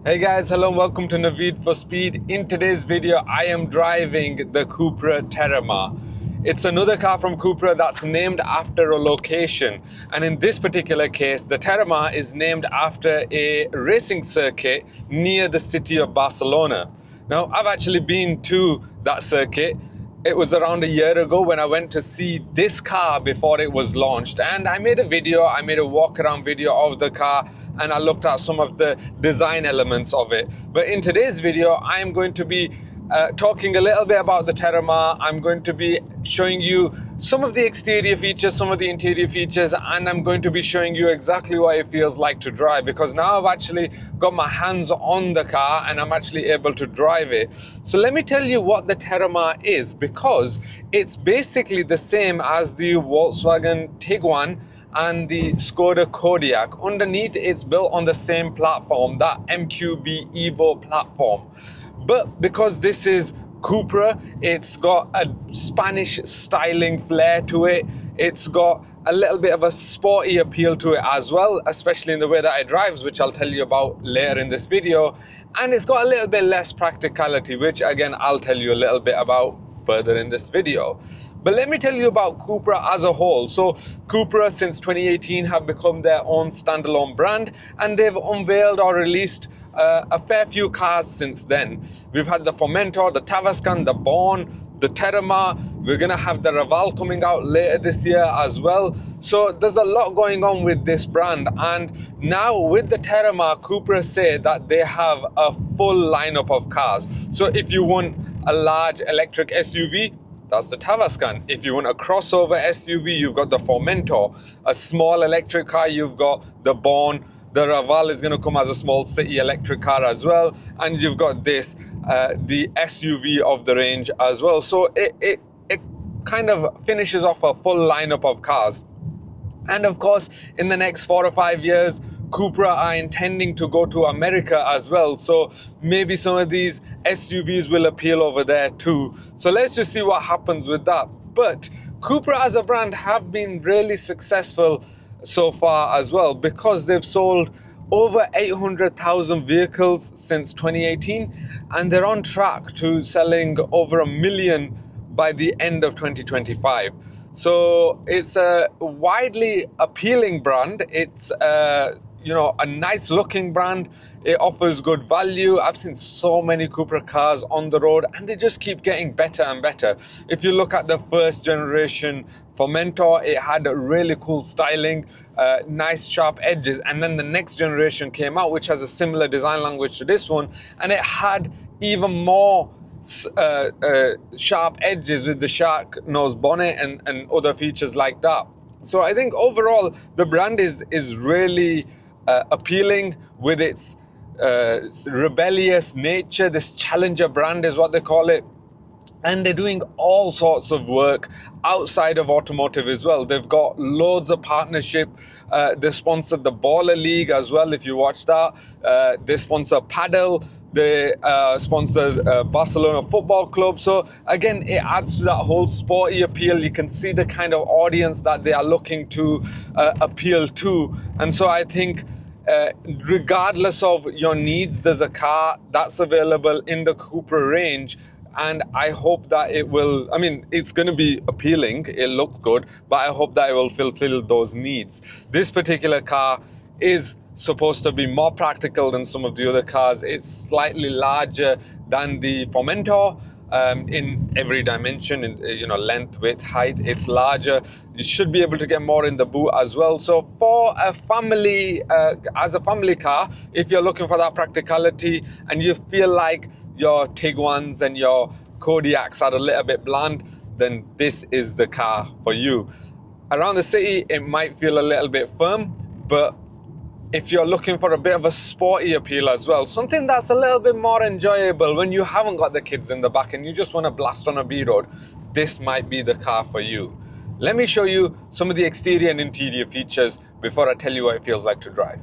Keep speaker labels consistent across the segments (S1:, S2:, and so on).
S1: Hey guys, hello and welcome to Naveed for Speed. In today's video, I am driving the Cupra Terramar. It's another car from Cupra that's named after a location. And in this particular case, the Terramar is named after a racing circuit near the city of Barcelona. Now, I've actually been to that circuit. It was around a year ago when I went to see this car before it was launched, and I made a walk around video of the car, and I looked at some of the design elements of it. But in today's video, I am going to be talking a little bit about the Terramar. I'm going to be showing you some of the exterior features, some of the interior features, and I'm going to be showing you exactly what it feels like to drive, because now I've actually got my hands on the car and I'm actually able to drive it. So let me tell you what the Terramar is, because it's basically the same as the Volkswagen Tiguan and the Skoda Kodiaq. Underneath, it's built on the same platform, that MQB Evo platform. But because this is Cupra, it's got a Spanish styling flair to it. It's got a little bit of a sporty appeal to it as well, especially in the way that it drives, which I'll tell you about later in this video. And it's got a little bit less practicality, which again, I'll tell you a little bit about further in this video. But let me tell you about Cupra as a whole. So Cupra since 2018 have become their own standalone brand, and they've unveiled or released a fair few cars since then. We've had the Formentor, the Tavascan, the Born, the Terramar. We're gonna have the Raval coming out later this year as well. So there's a lot going on with this brand, and now with the Terramar, Cupra say that they have a full lineup of cars. So if you want a large electric SUV, that's the Tavascan. If you want a crossover SUV, you've got the Formentor. A small electric car, you've got the Born. The Raval is going to come as a small city electric car as well. And you've got this, the SUV of the range as well. So it kind of finishes off a full lineup of cars. And of course, in the next 4 or 5 years, Cupra are intending to go to America as well. So maybe some of these SUVs will appeal over there too. So let's just see what happens with that. But Cupra as a brand have been really successful so far as well, because they've sold over 800,000 vehicles since 2018, and they're on track to selling over 1 million by the end of 2025. So it's a widely appealing brand. It's a nice looking brand. It offers good value. I've seen so many Cupra cars on the road, and they just keep getting better and better. If you look at the first generation Formentor, it had a really cool styling, nice sharp edges, and then the next generation came out, which has a similar design language to this one, and it had even more sharp edges with the shark nose bonnet and other features like that. So I think overall the brand is really appealing with its rebellious nature. This challenger brand is what they call it. And they're doing all sorts of work outside of automotive as well. They've got loads of partnership. They sponsored the Baller League as well, if you watch that. They sponsor Paddle. They sponsor Barcelona Football Club. So again, it adds to that whole sporty appeal. You can see the kind of audience that they are looking to appeal to. And so I think regardless of your needs, there's a car that's available in the Cupra range. And I hope that it will, it's going to be appealing, it looks good, but I hope that it will fulfill those needs. This particular car is supposed to be more practical than some of the other cars. It's slightly larger than the Formentor in every dimension, in length, width, height. It's larger. You should be able to get more in the boot as well. So for a family, as a family car, if you're looking for that practicality and you feel like your Tiguans and your Kodiaqs are a little bit bland, then this is the car for you. Around the city, it might feel a little bit firm, but if you're looking for a bit of a sporty appeal as well, something that's a little bit more enjoyable when you haven't got the kids in the back and you just want to blast on a B road, this might be the car for you. Let me show you some of the exterior and interior features before I tell you what it feels like to drive.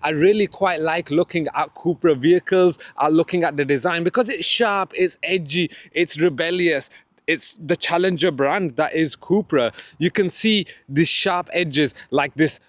S1: I really quite like looking at Cupra vehicles, looking at the design, because it's sharp, it's edgy, it's rebellious. It's the challenger brand that is Cupra. You can see these sharp edges, like this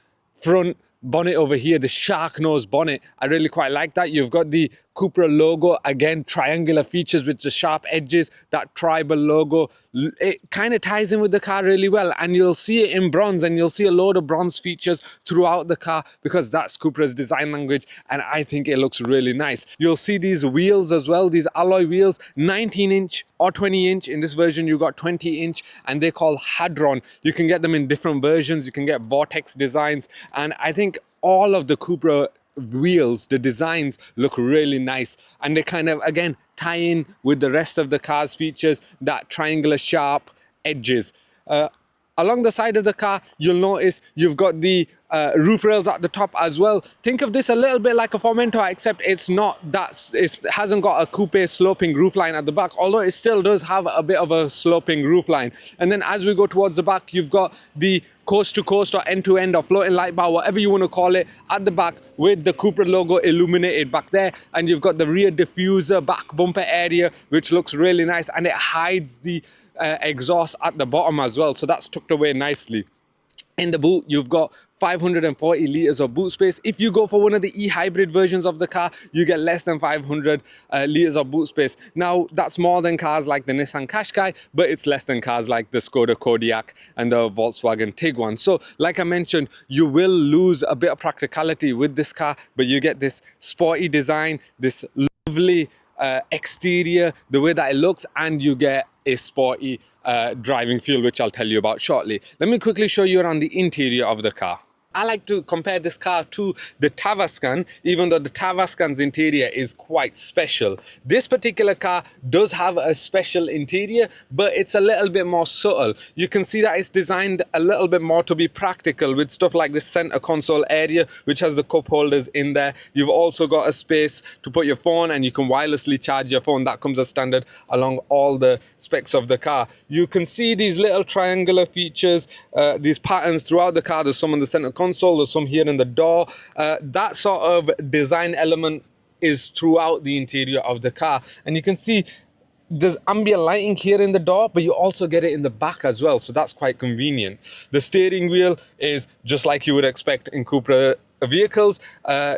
S1: front bonnet over here, the shark nose bonnet. I really quite like that. You've got the Cupra logo, again, triangular features with the sharp edges, that tribal logo. It kind of ties in with the car really well, and you'll see it in bronze, and you'll see a load of bronze features throughout the car because that's Cupra's design language, and I think it looks really nice. You'll see these wheels as well, these alloy wheels, 19-inch or 20-inch. In this version, you got 20-inch, and they're called Hadron. You can get them in different versions. You can get Vortex designs, and I think all of the Cupra wheels, the designs look really nice, and they kind of, again, tie in with the rest of the car's features, that triangular sharp edges. Along the side of the car, you'll notice you've got the roof rails at the top as well. Think of this a little bit like a Formentor, except it hasn't got a coupe sloping roofline at the back, although it still does have a bit of a sloping roofline. And then as we go towards the back, you've got the coast to coast or end to end or floating light bar, whatever you want to call it, at the back with the Cupra logo illuminated back there. And you've got the rear diffuser back bumper area, which looks really nice, and it hides the exhaust at the bottom as well, so that's tucked away nicely. In the boot, you've got 540 litres of boot space. If you go for one of the e-hybrid versions of the car, you get less than 500 litres of boot space. Now, that's more than cars like the Nissan Qashqai, but it's less than cars like the Skoda Kodiaq and the Volkswagen Tiguan. So, like I mentioned, you will lose a bit of practicality with this car, but you get this sporty design, this lovely exterior, the way that it looks, and you get a sporty driving feel, which I'll tell you about shortly. Let me quickly show you around the interior of the car. I like to compare this car to the Tavascan, even though the Tavascan's interior is quite special. This particular car does have a special interior, but it's a little bit more subtle. You can see that it's designed a little bit more to be practical with stuff like the center console area, which has the cup holders in there. You've also got a space to put your phone, and you can wirelessly charge your phone. That comes as standard along all the specs of the car. You can see these little triangular features, these patterns throughout the car. There's some on the center console, there's some here in the door. That sort of design element is throughout the interior of the car, and you can see there's ambient lighting here in the door, but you also get it in the back as well, so that's quite convenient. The steering wheel is just like you would expect in Cupra vehicles,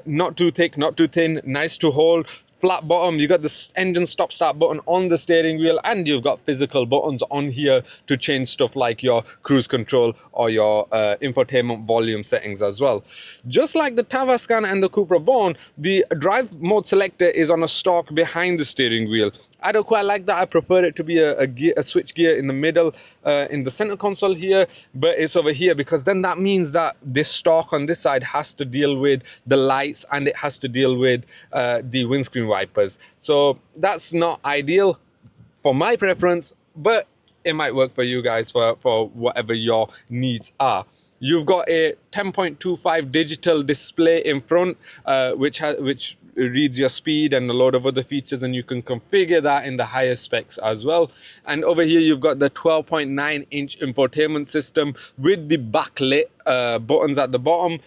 S1: not too thick, not too thin, nice to hold. Flat bottom, you got the engine stop start button on the steering wheel, and you've got physical buttons on here to change stuff like your cruise control or your infotainment volume settings as well. Just like the Tavascan and the Cupra Born, the drive mode selector is on a stalk behind the steering wheel. I don't quite like that. I prefer it to be a switch gear in the middle, in the center console here, but it's over here because then that means that this stalk on this side has to deal with the lights, and it has to deal with the windscreen wipers. So that's not ideal for my preference, but it might work for you guys for whatever your needs are. You've got a 10.25 digital display in front, which reads your speed and a lot of other features, and you can configure that in the higher specs as well. And over here you've got the 12.9-inch infotainment system with the backlit buttons at the bottom.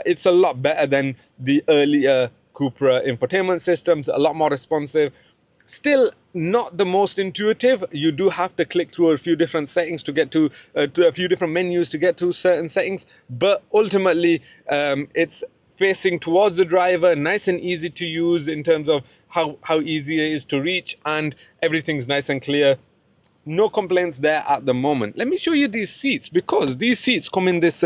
S1: It's a lot better than the earlier Cupra infotainment systems, a lot more responsive. Still not the most intuitive. You do have to click through a few different settings to get to a few different menus to get to certain settings, but ultimately it's facing towards the driver, nice and easy to use in terms of how easy it is to reach, and everything's nice and clear. No complaints there at the moment. Let me show you these seats, because these seats come in this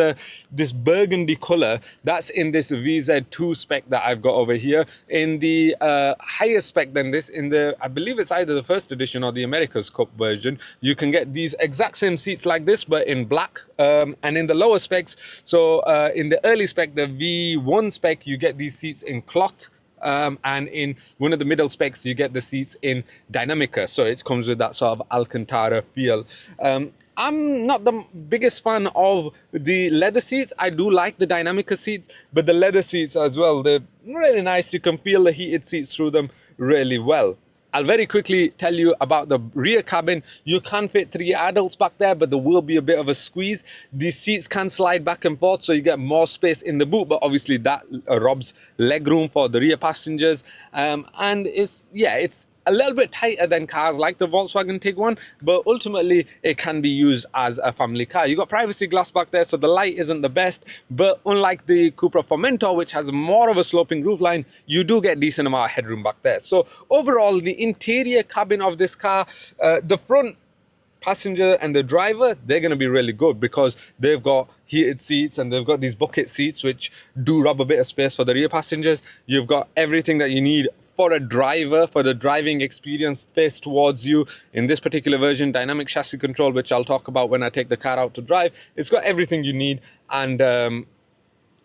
S1: this burgundy color. That's in this VZ2 spec that I've got over here. In the higher spec than this, in the, I believe it's either the first edition or the America's Cup version, you can get these exact same seats like this, but in black. And in the lower specs, so in the early spec, the V1 spec, you get these seats in cloth. And in one of the middle specs, you get the seats in Dynamica, so it comes with that sort of Alcantara feel. I'm not the biggest fan of the leather seats. I do like the Dynamica seats, but the leather seats as well, they're really nice. You can feel the heated seats through them really well. I'll very quickly tell you about the rear cabin. You can fit 3 adults back there, but there will be a bit of a squeeze. The seats can slide back and forth, so you get more space in the boot, but obviously that robs leg room for the rear passengers. And it's a little bit tighter than cars like the Volkswagen Tiguan, but ultimately it can be used as a family car. You got privacy glass back there, so the light isn't the best, but unlike the Cupra Formentor, which has more of a sloping roofline, you do get decent amount of headroom back there. So overall, the interior cabin of this car, the front passenger and the driver, they're going to be really good because they've got heated seats and they've got these bucket seats which do rub a bit of space for the rear passengers. You've got everything that you need for a driver, for the driving experience faced towards you. In this particular version, dynamic chassis control, which I'll talk about when I take the car out to drive. It's got everything you need, and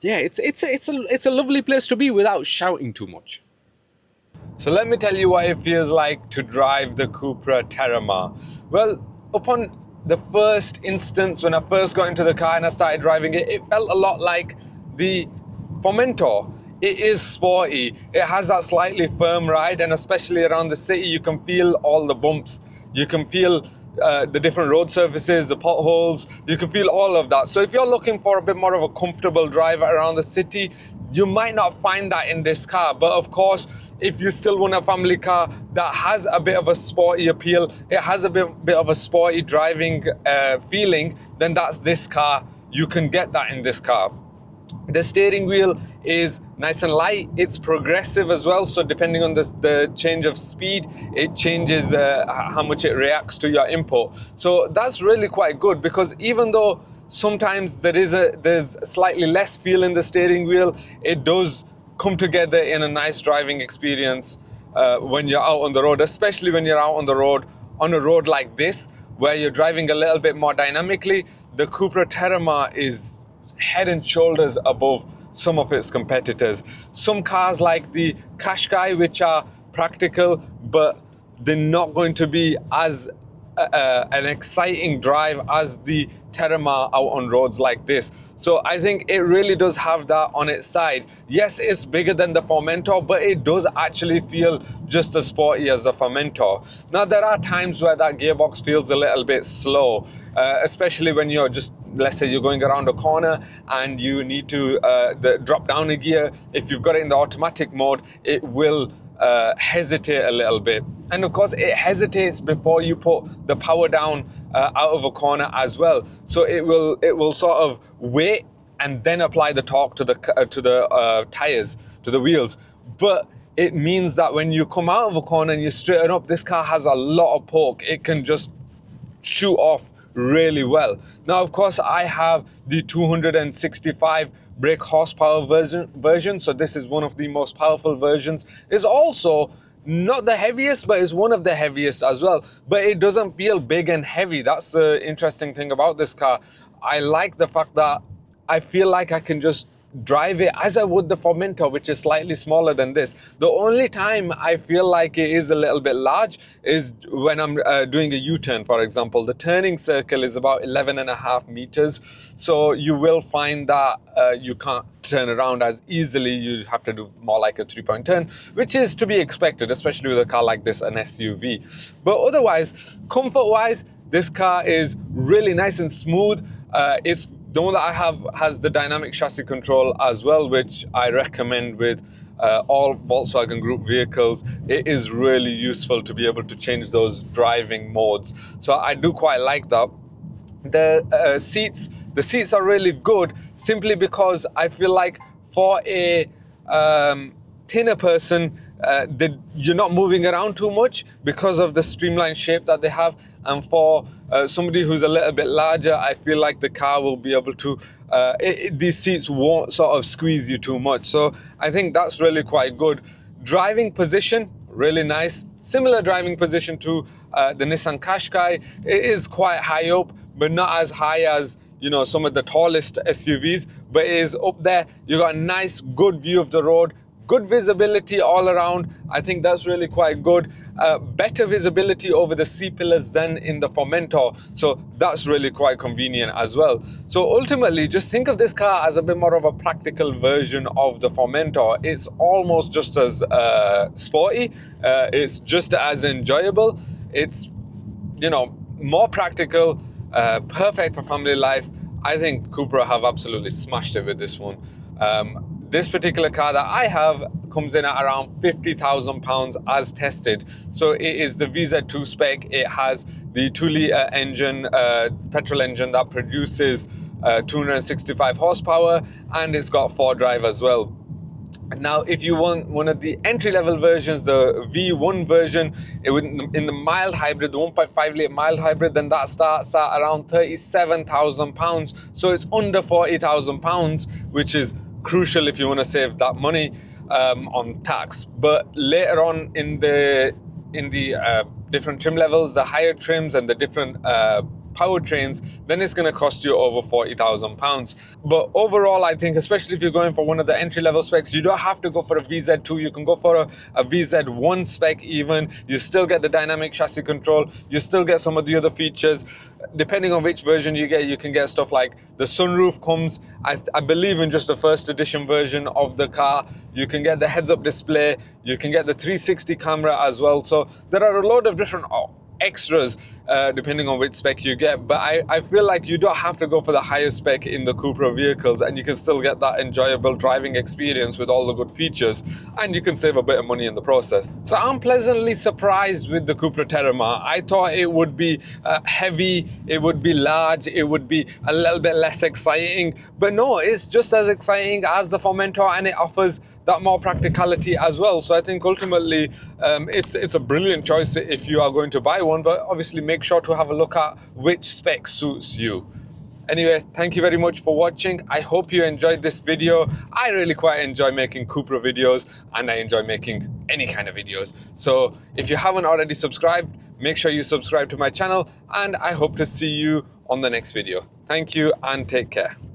S1: yeah, it's a lovely place to be without shouting too much. So let me tell you what it feels like to drive the Cupra Terramar. Well, upon the first instance, when I first got into the car and I started driving it, it felt a lot like the Formentor. It is sporty, it has that slightly firm ride, and especially around the city you can feel all the bumps, you can feel the different road surfaces, the potholes, you can feel all of that. So if you're looking for a bit more of a comfortable drive around the city, you might not find that in this car. But of course, if you still want a family car that has a bit of a sporty appeal, it has a bit of a sporty driving feeling, then that's this car. You can get that in this car. The steering wheel is nice and light, it's progressive as well, so depending on the change of speed, it changes how much it reacts to your input. So that's really quite good, because even though sometimes there's slightly less feel in the steering wheel, it does come together in a nice driving experience when you're out on the road, especially when you're out on the road, on a road like this, where you're driving a little bit more dynamically. The Cupra Terramar is head and shoulders above some of its competitors. Some cars like the Qashqai, which are practical, but they're not going to be as an exciting drive as the Terramar out on roads like this. So I think it really does have that on its side. Yes, it's bigger than the Formentor, but it does actually feel just as sporty as the Formentor. Now, there are times where that gearbox feels a little bit slow, especially when you're just, let's say you're going around a corner and you need to drop down a gear. If you've got it in the automatic mode, it will hesitate a little bit, and of course it hesitates before you put the power down out of a corner as well. So it will sort of wait and then apply the torque to the tires, to the wheels. But it means that when you come out of a corner and you straighten up, this car has a lot of poke. It can just shoot off really well. Now, of course, I have the 265 brake horsepower version, so this is one of the most powerful versions. It's also not the heaviest, but it's one of the heaviest as well. But it doesn't feel big and heavy. That's the interesting thing about this car. I like the fact that I feel like I can just drive it as I would the Formentor, which is slightly smaller than this. The only time I feel like it is a little bit large is when I'm doing a U-turn, for example. The turning circle is about 11.5 meters, so you will find that you can't turn around as easily. You have to do more like a 3-point turn, which is to be expected, especially with a car like this, an SUV. But otherwise, comfort-wise, this car is really nice and smooth. The one that I have has the dynamic chassis control as well, which I recommend with all Volkswagen Group vehicles. It is really useful to be able to change those driving modes. So I do quite like that. The seats are really good, simply because I feel like for a thinner person, you're not moving around too much because of the streamlined shape that they have. And for somebody who's a little bit larger, I feel like the car will be able to, these seats won't sort of squeeze you too much. So I think that's really quite good. Driving position, really nice. Similar driving position to the Nissan Qashqai. It is quite high up, but not as high as, you know, some of the tallest SUVs, but it is up there. You got a nice, good view of the road. Good visibility all around. I think that's really quite good. Better visibility over the C-pillars than in the Formentor, so that's really quite convenient as well. So ultimately, just think of this car as a bit more of a practical version of the Formentor. It's almost just as sporty. It's just as enjoyable. It's, you know, more practical, perfect for family life. I think Cupra have absolutely smashed it with this one. This particular car that I have comes in at around £50,000 as tested. So it is the VZ2 spec. It has the 2-litre engine, petrol engine that produces 265 horsepower, and it's got 4-drive as well. Now, if you want one of the entry-level versions, the V1 version, in the mild hybrid, the 1.5-litre mild hybrid, then that starts at around £37,000. So it's under £40,000, which is crucial if you want to save that money on tax. But later on in the different trim levels, the higher trims and the different powertrains, then it's going to cost you over £40,000. But overall, I think, especially if you're going for one of the entry-level specs, you don't have to go for a VZ2. You can go for a VZ1 spec even. You still get the dynamic chassis control. You still get some of the other features. Depending on which version you get, you can get stuff like the sunroof comes, I believe, in just the first edition version of the car. You can get the heads-up display. You can get the 360 camera as well. So there are a lot of different extras depending on which spec you get, but I feel like you don't have to go for the highest spec in the Cupra vehicles, and you can still get that enjoyable driving experience with all the good features, and you can save a bit of money in the process. So I'm pleasantly surprised with the Cupra Terramar. I thought it would be heavy, it would be large, it would be a little bit less exciting, but no, it's just as exciting as the Formentor, and it offers that more practicality as well. So I think ultimately it's a brilliant choice if you are going to buy one, but obviously make sure to have a look at which spec suits you. Anyway, thank you very much for watching. I hope you enjoyed this video. I really quite enjoy making Cupra videos, and I enjoy making any kind of videos. So if you haven't already subscribed, make sure you subscribe to my channel, and I hope to see you on the next video. Thank you and take care.